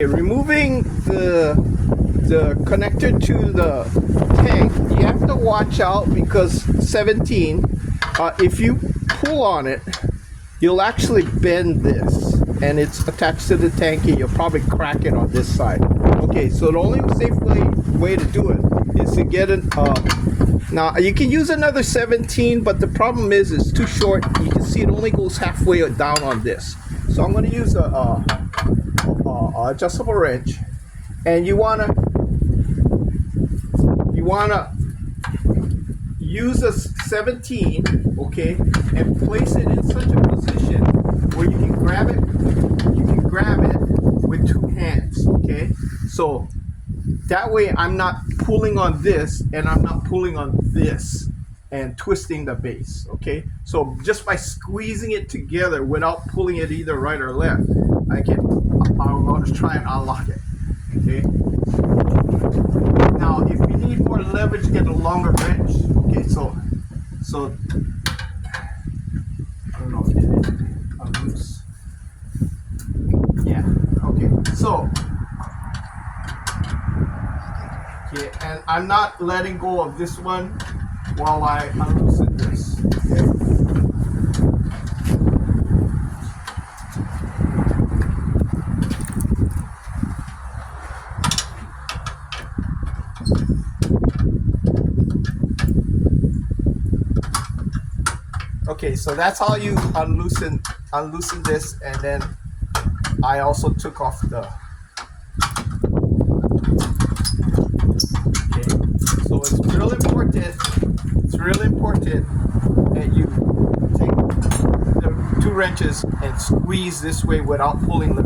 Removing the connector to the tank, you have to watch out because 17, if you pull on it, you'll actually bend this, and it's attached to the tank, and you'll probably crack it on this side. Okay, so the only safe way to do it is to get it. Now you can use another 17, but the problem is it's too short. You can see it only goes halfway down on this. So I'm going to use a adjustable wrench, and you wanna use a 17, okay, and place it in such a position where you can grab it. You can grab it with two hands, okay. So that way I'm not pulling on this and I'm not pulling on this and twisting the base, okay. So just by squeezing it together without pulling it either right or left, I'm going to try and unlock it, okay. Now if you need more leverage, get a longer wrench, okay. So I don't know if it is loose. Yeah, okay. So okay, and I'm not letting go of this one while I unloosen this, okay. Okay, so that's how you unloosen this, and then I also took off the. Okay, so it's real important. It's really important that you take the two wrenches and squeeze this way without pulling the